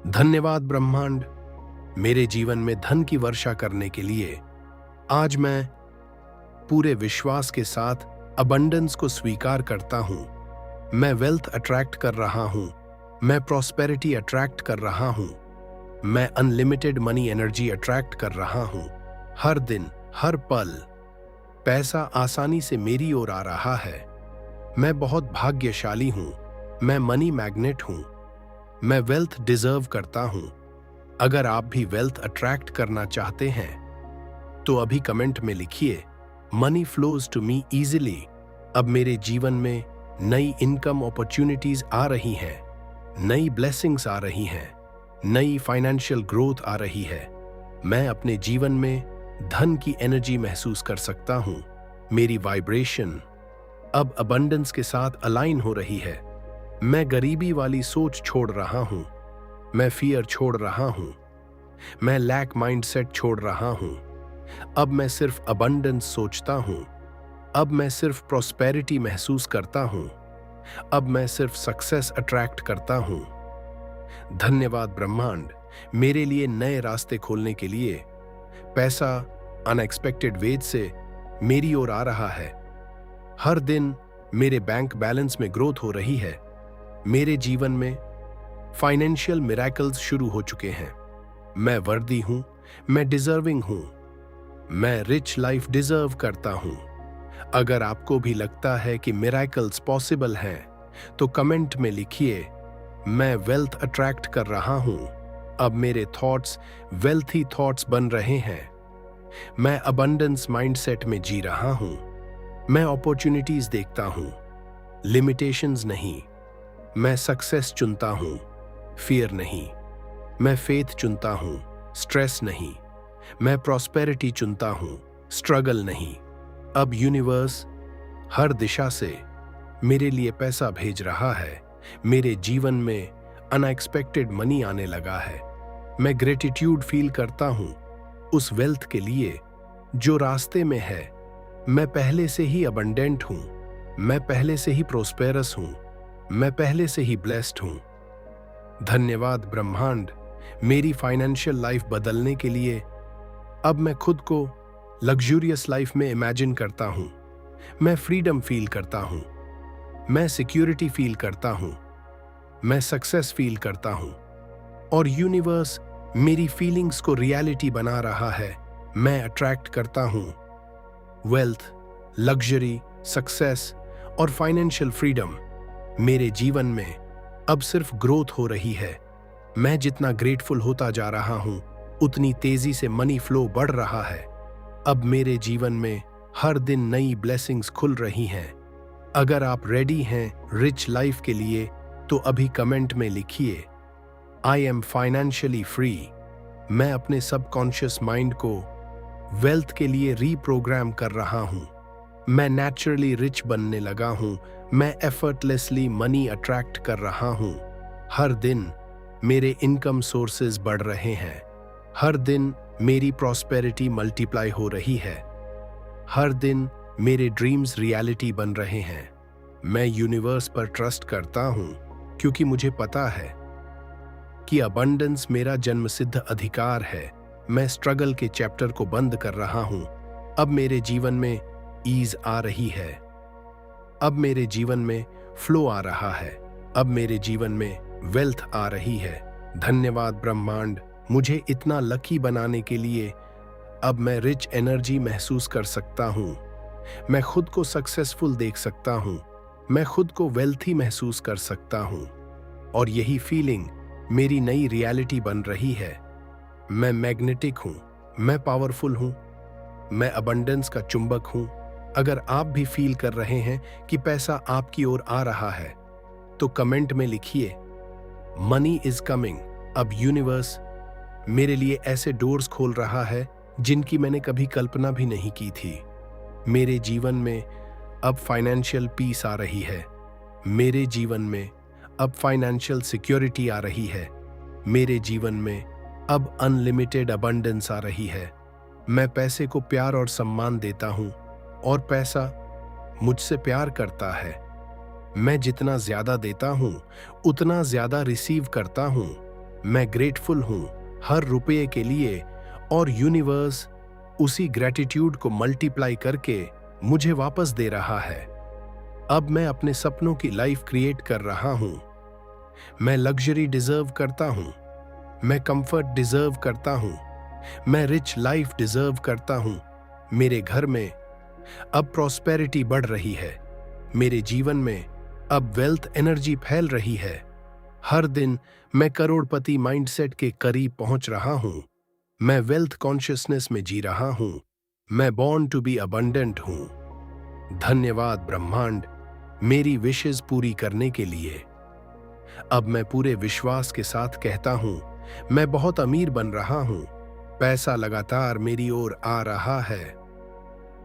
धन्यवाद ब्रह्मांड, मेरे जीवन में धन की वर्षा करने के लिए। आज मैं पूरे विश्वास के साथ अबंडेंस को स्वीकार करता हूं। मैं वेल्थ अट्रैक्ट कर रहा हूं। मैं प्रॉस्पेरिटी अट्रैक्ट कर रहा हूं। मैं अनलिमिटेड मनी एनर्जी अट्रैक्ट कर रहा हूं। हर दिन, हर पल पैसा आसानी से मेरी ओर आ रहा है। मैं बहुत भाग्यशाली हूं। मैं मनी मैग्नेट हूं। मैं वेल्थ डिजर्व करता हूं। अगर आप भी वेल्थ अट्रैक्ट करना चाहते हैं तो अभी कमेंट में लिखिए, money flows to me easily. अब मेरे जीवन में नई इनकम अपॉर्चुनिटीज आ रही हैं, नई ब्लेसिंग्स आ रही हैं, नई फाइनेंशियल ग्रोथ आ रही है। मैं अपने जीवन में धन की एनर्जी महसूस कर सकता हूं। मेरी वाइब्रेशन अब अबंडेंस के साथ अलाइन हो रही है। मैं गरीबी वाली सोच छोड़ रहा हूं। मैं फियर छोड़ रहा हूं। मैं लैक माइंडसेट छोड़ रहा हूं। अब मैं सिर्फ अबंडेंस सोचता हूं। अब मैं सिर्फ प्रॉस्पेरिटी महसूस करता हूं। अब मैं सिर्फ सक्सेस अट्रैक्ट करता हूं। धन्यवाद ब्रह्मांड, मेरे लिए नए रास्ते खोलने के लिए। पैसा अनएक्सपेक्टेड वेज से मेरी ओर आ रहा है। हर दिन मेरे बैंक बैलेंस में ग्रोथ हो रही है। मेरे जीवन में फाइनेंशियल मिरेकल्स शुरू हो चुके हैं। मैं वर्दी हूं। मैं डिजर्विंग हूं। मैं रिच लाइफ डिजर्व करता हूं। अगर आपको भी लगता है कि मिरेकल्स पॉसिबल हैं तो कमेंट में लिखिए, मैं वेल्थ अट्रैक्ट कर रहा हूं। अब मेरे थॉट्स वेल्थी थॉट्स बन रहे हैं। मैं अबंडेंस माइंडसेट में जी रहा हूं। मैं अपॉर्चुनिटीज देखता हूं, लिमिटेशंस नहीं। मैं सक्सेस चुनता हूं, फियर नहीं। मैं फेथ चुनता हूं, स्ट्रेस नहीं। मैं प्रॉस्पेरिटी चुनता हूं, स्ट्रगल नहीं। अब यूनिवर्स हर दिशा से मेरे लिए पैसा भेज रहा है। मेरे जीवन में अनएक्सपेक्टेड मनी आने लगा है। मैं ग्रेटिट्यूड फील करता हूं उस वेल्थ के लिए जो रास्ते में है। मैं पहले से ही अबंडेंट हूं। मैं पहले से ही प्रोस्पेरस हूं। मैं पहले से ही ब्लेस्ड हूं। धन्यवाद ब्रह्मांड, मेरी फाइनेंशियल लाइफ बदलने के लिए। अब मैं खुद को लग्जूरियस लाइफ में इमेजिन करता हूं। मैं फ्रीडम फील करता हूं। मैं सिक्योरिटी फील करता हूं। मैं सक्सेस फील करता हूं और यूनिवर्स मेरी फीलिंग्स को रियलिटी बना रहा है। मैं अट्रैक्ट करता हूं वेल्थ, लग्जरी, सक्सेस और फाइनेंशियल फ्रीडम। मेरे जीवन में अब सिर्फ ग्रोथ हो रही है। मैं जितना ग्रेटफुल होता जा रहा हूं उतनी तेजी से मनी फ्लो बढ़ रहा है। अब मेरे जीवन में हर दिन नई ब्लेसिंग्स खुल रही हैं। अगर आप रेडी हैं रिच लाइफ के लिए तो अभी कमेंट में लिखिए, आई एम फाइनेंशियली फ्री। मैं अपने सबकॉन्शियस माइंड को वेल्थ के लिए रीप्रोग्राम कर रहा हूं। मैं नेचुरली रिच बनने लगा हूं। मैं एफर्टलेसली मनी अट्रैक्ट कर रहा हूं। हर दिन मेरे इनकम सोर्सेज बढ़ रहे हैं। हर दिन मेरी प्रॉस्पेरिटी मल्टीप्लाई हो रही है। हर दिन मेरे ड्रीम्स रियलिटी बन रहे हैं। मैं यूनिवर्स पर ट्रस्ट करता हूं क्योंकि मुझे पता है कि अबंडेंस मेरा जन्मसिद्ध अधिकार है। मैं स्ट्रगल के चैप्टर को बंद कर रहा हूं। अब मेरे जीवन में ईज आ रही है। अब मेरे जीवन में फ्लो आ रहा है। अब मेरे जीवन में वेल्थ आ रही है। धन्यवाद ब्रह्मांड, मुझे इतना लकी बनाने के लिए। अब मैं रिच एनर्जी महसूस कर सकता हूं। मैं खुद को सक्सेसफुल देख सकता हूं। मैं खुद को वेल्थी महसूस कर सकता हूं और यही फीलिंग मेरी नई रियलिटी बन रही है। मैं मैग्नेटिक हूं। मैं पावरफुल हूं। मैं अबंडेंस का चुंबक हूं। अगर आप भी फील कर रहे हैं कि पैसा आपकी ओर आ रहा है तो कमेंट में लिखिए, मनी इज कमिंग। अब यूनिवर्स मेरे लिए ऐसे डोर्स खोल रहा है जिनकी मैंने कभी कल्पना भी नहीं की थी। मेरे जीवन में अब फाइनेंशियल पीस आ रही है। मेरे जीवन में अब फाइनेंशियल सिक्योरिटी आ रही है। मेरे जीवन में अब अनलिमिटेड अबंडेंस आ रही है। मैं पैसे को प्यार और सम्मान देता हूं और पैसा मुझसे प्यार करता है। मैं जितना ज्यादा देता हूं उतना ज्यादा रिसीव करता हूं। मैं ग्रेटफुल हूं हर रुपये के लिए और यूनिवर्स उसी ग्रेटिट्यूड को मल्टीप्लाई करके मुझे वापस दे रहा है। अब मैं अपने सपनों की लाइफ क्रिएट कर रहा हूं। मैं लग्जरी डिजर्व करता हूं। मैं कंफर्ट डिजर्व करता हूं। मैं रिच लाइफ डिजर्व करता हूं। मेरे घर में अब प्रॉस्पेरिटी बढ़ रही है। मेरे जीवन में अब वेल्थ एनर्जी फैल रही है। हर दिन मैं करोड़पति माइंडसेट के करीब पहुंच रहा हूं। मैं वेल्थ कॉन्शियसनेस में जी रहा हूं। मैं बॉर्न टू बी अबंडेंट हूं। धन्यवाद ब्रह्मांड मेरी विशेष पूरी करने के लिए। अब मैं पूरे विश्वास के साथ कहता हूं, मैं बहुत अमीर बन रहा हूं। पैसा लगातार मेरी ओर आ रहा है।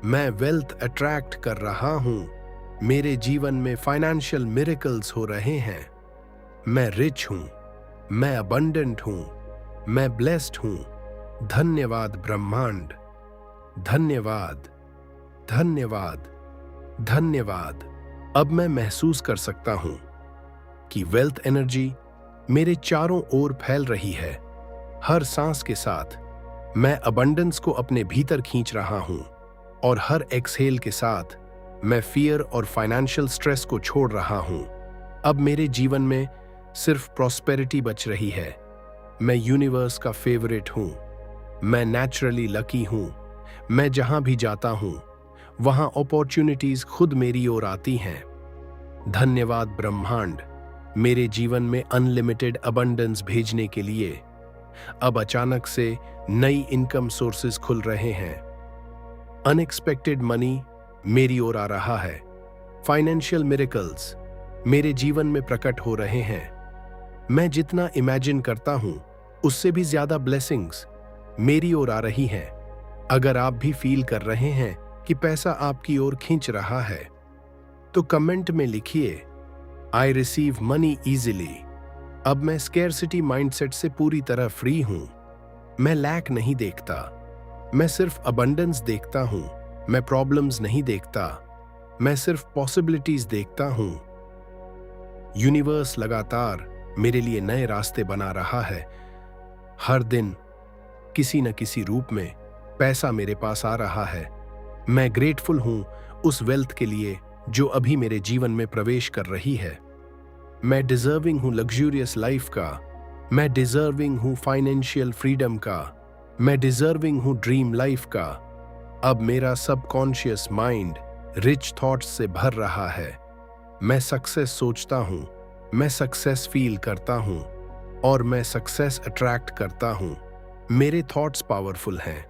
मैं वेल्थ अट्रैक्ट कर रहा हूं। मेरे जीवन में फाइनेंशियल मिरेकल्स हो रहे हैं। मैं रिच हूं। मैं अबंडेंट हूं। मैं ब्लेस्ड हूं। धन्यवाद ब्रह्मांड। धन्यवाद, धन्यवाद, धन्यवाद। अब मैं महसूस कर सकता हूं कि वेल्थ एनर्जी मेरे चारों ओर फैल रही है। हर सांस के साथ मैं अबंडेंस को अपने भीतर खींच रहा हूं और हर एक्सहेल के साथ मैं फियर और फाइनेंशियल स्ट्रेस को छोड़ रहा हूं। अब मेरे जीवन में सिर्फ प्रॉस्पेरिटी बच रही है। मैं यूनिवर्स का फेवरेट हूं। मैं नेचुरली लकी हूं। मैं जहां भी जाता हूं वहां अपॉर्चुनिटीज खुद मेरी ओर आती हैं। धन्यवाद ब्रह्मांड मेरे जीवन में अनलिमिटेड अबंडेंस भेजने के लिए। अब अचानक से नई इनकम सोर्सेज खुल रहे हैं। अनएक्सपेक्टेड मनी मेरी ओर आ रहा है। फाइनेंशियल मिरेकल्स मेरे जीवन में प्रकट हो रहे हैं। मैं जितना इमेजिन करता हूं उससे भी ज्यादा ब्लेसिंग्स मेरी ओर आ रही हैं। अगर आप भी फील कर रहे हैं कि पैसा आपकी ओर खींच रहा है तो कमेंट में लिखिए आई रिसीव मनी इजीली। अब मैं स्केर्सिटी माइंडसेट से पूरी तरह फ्री हूं। मैं लैक नहीं देखता। मैं सिर्फ अबंडेंस देखता हूं। मैं प्रॉब्लम्स नहीं देखता। मैं सिर्फ पॉसिबिलिटीज देखता हूं। यूनिवर्स लगातार मेरे लिए नए रास्ते बना रहा है। हर दिन किसी न किसी रूप में पैसा मेरे पास आ रहा है। मैं ग्रेटफुल हूं उस वेल्थ के लिए जो अभी मेरे जीवन में प्रवेश कर रही है। मैं डिजर्विंग हूं लग्जूरियस लाइफ का। मैं डिजर्विंग हूं फाइनेंशियल फ्रीडम का। मैं डिजर्विंग हूं ड्रीम लाइफ का। अब मेरा सबकॉन्शियस माइंड रिच थॉट्स से भर रहा है। मैं सक्सेस सोचता हूं। मैं सक्सेस फील करता हूं और मैं सक्सेस अट्रैक्ट करता हूं। मेरे थॉट्स पावरफुल हैं।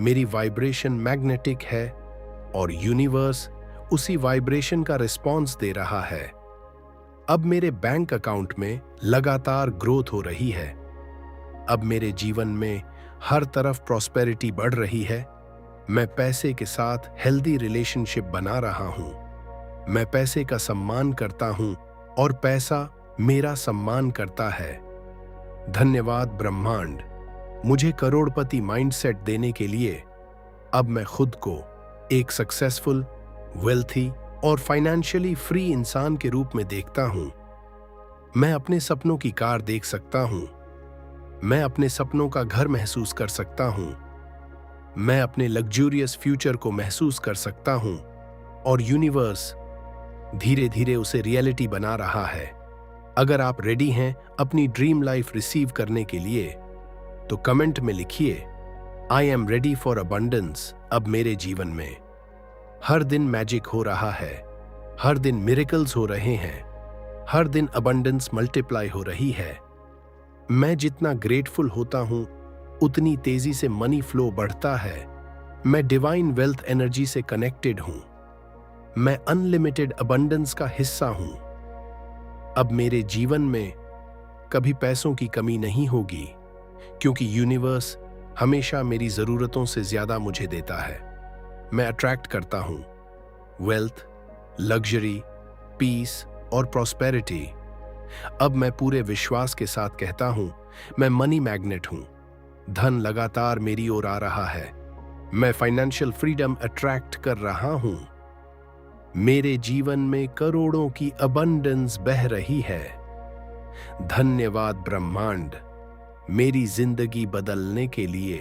मेरी वाइब्रेशन मैग्नेटिक है और यूनिवर्स उसी वाइब्रेशन का रिस्पॉन्स दे रहा है। अब मेरे बैंक अकाउंट में लगातार ग्रोथ हो रही है। अब मेरे जीवन में हर तरफ प्रॉस्पेरिटी बढ़ रही है। मैं पैसे के साथ हेल्दी रिलेशनशिप बना रहा हूं। मैं पैसे का सम्मान करता हूं और पैसा मेरा सम्मान करता है। धन्यवाद ब्रह्मांड मुझे करोड़पति माइंडसेट देने के लिए। अब मैं खुद को एक सक्सेसफुल, वेल्थी और फाइनेंशियली फ्री इंसान के रूप में देखता हूं। मैं अपने सपनों की कार देख सकता हूं। मैं अपने सपनों का घर महसूस कर सकता हूं। मैं अपने लग्जूरियस फ्यूचर को महसूस कर सकता हूं और यूनिवर्स धीरे धीरे उसे रियलिटी बना रहा है। अगर आप रेडी हैं अपनी ड्रीम लाइफ रिसीव करने के लिए तो कमेंट में लिखिए I am ready for abundance. अब मेरे जीवन में हर दिन मैजिक हो रहा है। हर दिन मिरेकल्स हो रहे हैं। हर दिन अबंडेंस मल्टीप्लाई हो रही है। मैं जितना ग्रेटफुल होता हूं उतनी तेजी से मनी फ्लो बढ़ता है। मैं डिवाइन वेल्थ एनर्जी से कनेक्टेड हूं। मैं अनलिमिटेड अबंडेंस का हिस्सा हूं। अब मेरे जीवन में कभी पैसों की कमी नहीं होगी क्योंकि यूनिवर्स हमेशा मेरी जरूरतों से ज्यादा मुझे देता है। मैं अट्रैक्ट करता हूं वेल्थ, लग्जरी, पीस और प्रॉस्पेरिटी। अब मैं पूरे विश्वास के साथ कहता हूं मैं मनी मैग्नेट हूं। धन लगातार मेरी ओर आ रहा है। मैं फाइनेंशियल फ्रीडम अट्रैक्ट कर रहा हूं। मेरे जीवन में करोड़ों की अबंडेंस बह रही है। धन्यवाद ब्रह्मांड मेरी जिंदगी बदलने के लिए